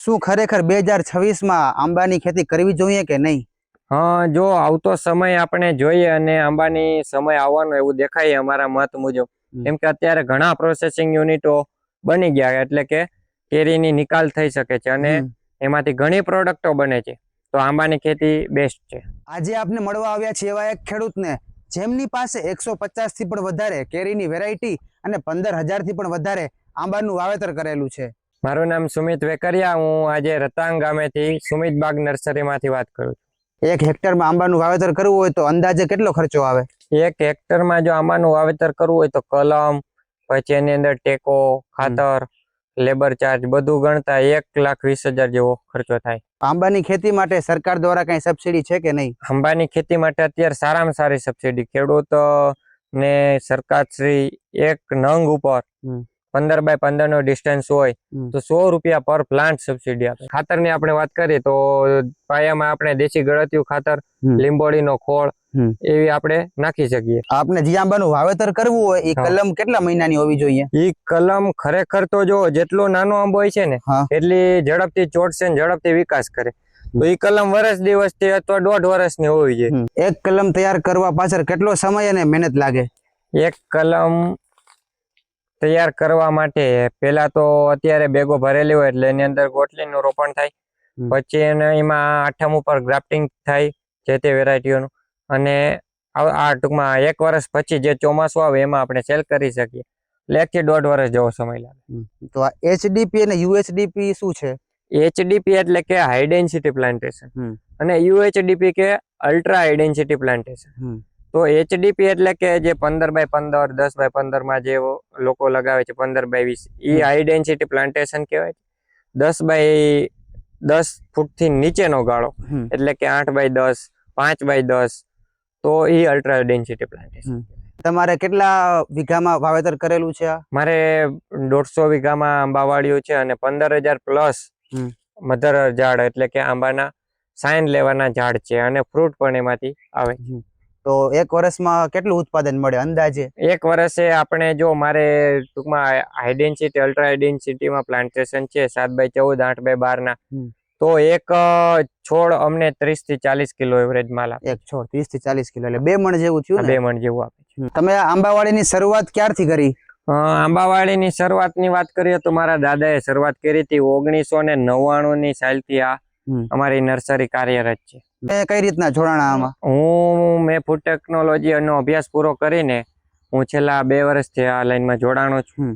શું ખરેખર 2026 માં આંબાની ખેતી કરવી જોઈએ કે નહીં? હા, જો આવતો સમય આપણે જોઈએ અને આંબાની સમય આવવાનો એવું દેખાય અમારા મત મુજબ, કેમ કે અત્યારે ઘણા પ્રોસેસિંગ યુનિટો બની ગયા, એટલે કે કેરીની નિકાલ થઈ શકે છે અને એમાંથી ઘણી પ્રોડક્ટો બને છે. તો આંબાની ખેતી બેસ્ટ છે. આજે આપને મળવા આવ્યા છે એવા એક ખેડૂતને જેમની પાસે 150 થી પણ વધારે કેરીની વેરાયટી અને 15,000 થી પણ વધારે આંબાનું વાવેતર કરેલું છે. મારું નામ સુમિત વેકરિયા. હું આજે રતાંગ ગામેથી સુમિત બાગ નર્સરીમાંથી વાત કરું છું. એક હેક્ટરમાં આંબાનું વાવેતર કરવું હોય તો અંદાજે કેટલો ખર્ચો આવે? એક હેક્ટરમાં જો આંબાનું વાવેતર કરવું હોય તો કલમ, પછી એની અંદર ટેકો, ખાતર, લેબર ચાર્જ બધું ગણતા 1,20,000 જેવો ખર્ચો થાય. આંબાની ખેતી માટે સરકાર દ્વારા કઈ સબસિડી છે કે નહીં? આંબાની ખેતી માટે અત્યારે સારામાં સારી સબસિડી ખેડૂત ને સરકારશ્રી એક નંગ ઉપર 15 બાય 15 નો ડિસ્ટન્સ હોય તો 100 રૂપિયા પર પ્લાન્ટ સબસિડી આપે. ખાતરની આપણે વાત કરીએ તો પાયામાં આપણે દેશી ગળતિયું ખાતર, લીંબોળીનો ખોળ એવી આપણે નાખી શકીએ. આપણે જે આંબાનું વાવેતર કરવું હોય એ કલમ કેટલા મહિનાની હોવી જોઈએ? એ કલમ ખરેખર તો જો જેટલો નાનો આંબો હોય છે ને એટલી ઝડપથી ચોટશે ને ઝડપથી વિકાસ કરે. તો એ કલમ વર્ષ દિવસથી અથવા 1.5 વર્ષની હોવી જોઈએ. એક કલમ તૈયાર કરવા પાછળ કેટલો સમય અને મહેનત લાગે? એક કલમ તૈયાર કરવા માટે પેલા તો અત્યારે બેગો ભરેલી હોય એટલે એની અંદર ગોટલીનું રોપણ થાય, પછી એમાં આઠમ ઉપર ગ્રાફ્ટિંગ થાય જે તે વેરાયટીઓનું, અને આ ટૂંકમાં 1 વર્ષ પછી જે ચોમાસું આવે એમાં આપણે સેલ કરી શકીએ. એટલે 1 થી 1.5 વર્ષ જેવો સમય લાગે. તો આ HDP અને UHDP શું છે? HDP એટલે કે હાઈ ડેન્સિટી પ્લાન્ટેશન અને UHDP કે અલ્ટ્રા હાઈ ડેન્સિટી પ્લાન્ટેશન. તો HDP એટલે કે જે 15 બાય 15, 10 બાય 15 માં જે લોકો લગાવે છે, 15 બાય 20, એ હાઈ ડેન્સિટી પ્લાન્ટેશન કહેવાય. 10 બાય 10 ફૂટથી નીચેનો ગાળો એટલે કે 8 બાય 10, 5 બાય 10, તો એ અલ્ટ્રા ડેન્સિટી પ્લાન્ટેશન. તમારે કેટલા વીઘામાં વાવેતર કરેલું છે? મારે 150 વીઘામાં આંબાવાડીઓ છે અને 15,000 પ્લસ મધર ઝાડ એટલે કે આંબાના સાઇન લેવાના ઝાડ છે અને ફ્રૂટ પણ એમાંથી આવે. તો એક વર્ષમાં કેટલું ઉત્પાદન મળે અંદાજે? એક વર્ષે આપણે જો મારે ટૂંકમાં હાઈ ડેન્સિટી, અલ્ટ્રા હાઈ ડેન્સિટીમાં પ્લાન્ટેશન છે 7 બાય 14, 8 બાય 12 ના, તો એક છોડ અમને 30 થી 40 કિલો એવરેજ માલ આપે. એક છોડ 30 થી 40 કિલો એટલે 2 મણ જેવું થયું ને? 2 મણ જેવું આપે. તમે આંબાવાડીની શરૂઆત ક્યારથી કરી? આંબાવાડીની શરૂઆતની વાત કરીએ તો મારા દાદાએ શરૂઆત કરી હતી 1999 ની સાલથી આ અમારી નર્સરી કાર્યરત છે. કઈ રીતના જોડાણા આમાં? મેં ફૂડ ટેકનોલોજી નો અભ્યાસ પૂરો કરીને હું છેલ્લા 2 વર્ષથી આ લાઈનમાં જોડાણો છું.